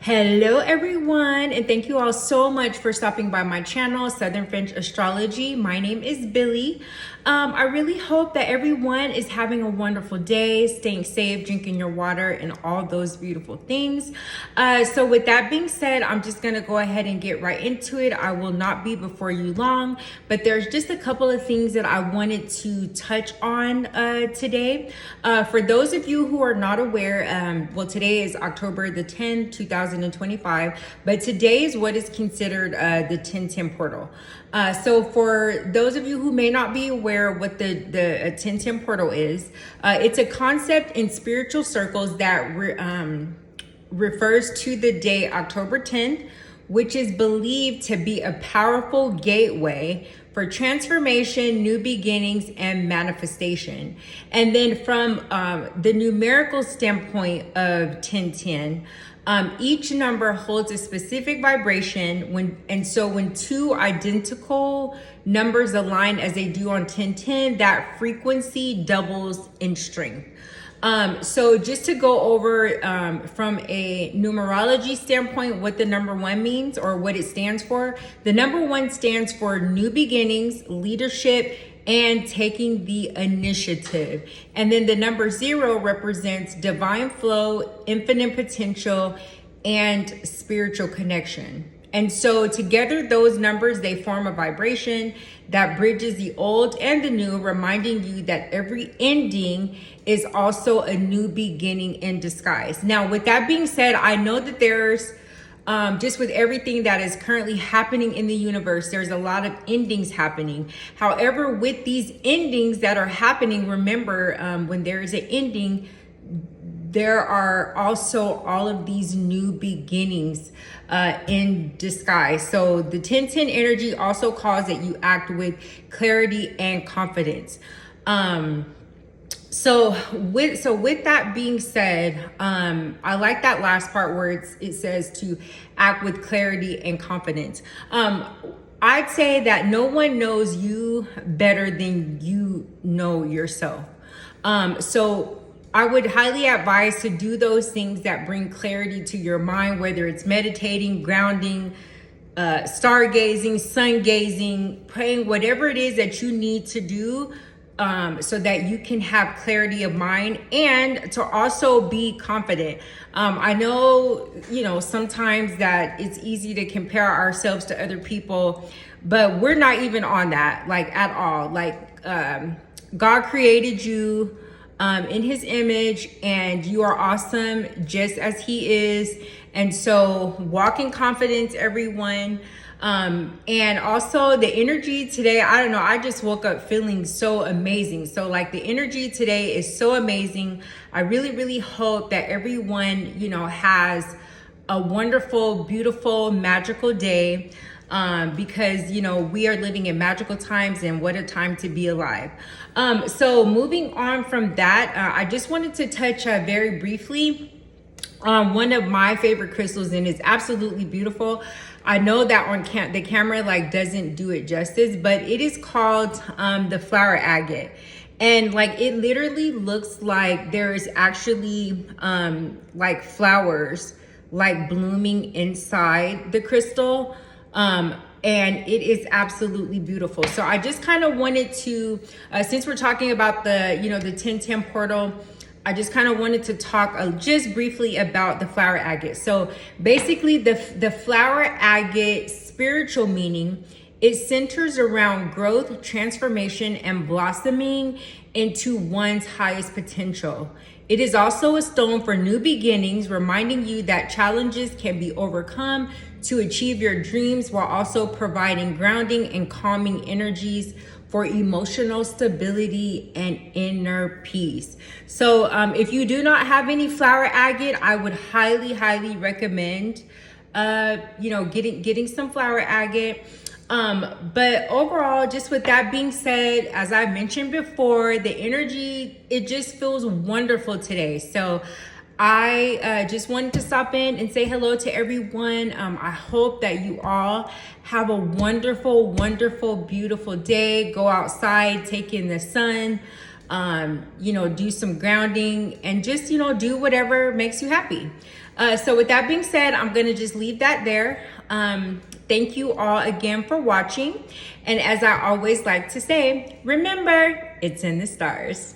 Hello everyone, and thank you all so much for stopping by my channel, Southern French Astrology. My name is Billy. I really hope that everyone is having a wonderful day, staying safe, drinking your water, and all those beautiful things. So with that being said, I'm just gonna go ahead and get right into it. I will not be before you long, but there's just a couple of things that I wanted to touch on today. For those of you who are not aware, well, today is October the 10th, 2025, but today is what is considered the 1010 portal. So for those of you who may not be aware what the 1010 portal is, it's a concept in spiritual circles that refers to the day October 10th, which is believed to be a powerful gateway for transformation, new beginnings, and manifestation. And then from the numerical standpoint of 1010, each number holds a specific vibration when two identical numbers align as they do on 1010, that frequency doubles in strength. So just to go over from a numerology standpoint, what the number one means or what it stands for. The number one stands for new beginnings, leadership, and taking the initiative. And then the number 0 represents divine flow, infinite potential, and spiritual connection. And so together, those numbers, they form a vibration that bridges the old and the new, reminding you that every ending is also a new beginning in disguise. Now, with that being said, I know that there's just with everything that is currently happening in the universe, there's a lot of endings happening. However, with these endings that are happening, remember, when there is an ending, there are also all of these new beginnings in disguise. So the 1010 energy also calls that you act with clarity and confidence. So with that being said, I like that last part where it says to act with clarity and confidence. I'd say that no one knows you better than you know yourself. So I would highly advise to do those things that bring clarity to your mind, whether it's meditating, grounding, stargazing, sun gazing, praying, whatever it is that you need to do, so that you can have clarity of mind and to also be confident. I know, sometimes that it's easy to compare ourselves to other people, but we're not even on that, like at all. Like, God created you in his image, and you are awesome just as he is. And so walk in confidence, everyone. And also the energy today, I don't know, I just woke up feeling so amazing. So like the energy today is so amazing. I really, really hope that everyone, has a wonderful, beautiful, magical day. Because, we are living in magical times, and what a time to be alive. So moving on from that, I just wanted to touch very briefly on one of my favorite crystals, and it's absolutely beautiful. I know that on the camera doesn't do it justice, but it is called the flower agate. And it literally looks like there is actually flowers blooming inside the crystal. And it is absolutely beautiful. So I just kind of wanted to, since we're talking about the 1010 portal, I just kind of wanted to talk just briefly about the flower agate. So basically the flower agate spiritual meaning, it centers around growth, transformation, and blossoming into one's highest potential. It is also a stone for new beginnings, reminding you that challenges can be overcome to achieve your dreams, while also providing grounding and calming energies for emotional stability and inner peace. So if you do not have any flower agate, I would highly, highly recommend getting some flower agate. But overall, just with that being said, as I mentioned before, the energy, it just feels wonderful today. So I just wanted to stop in and say hello to everyone. I hope that you all have a wonderful, wonderful, beautiful day. Go outside, take in the sun, do some grounding, and just, do whatever makes you happy. So with that being said, I'm gonna just leave that there. Thank you all again for watching. And as I always like to say, remember, it's in the stars.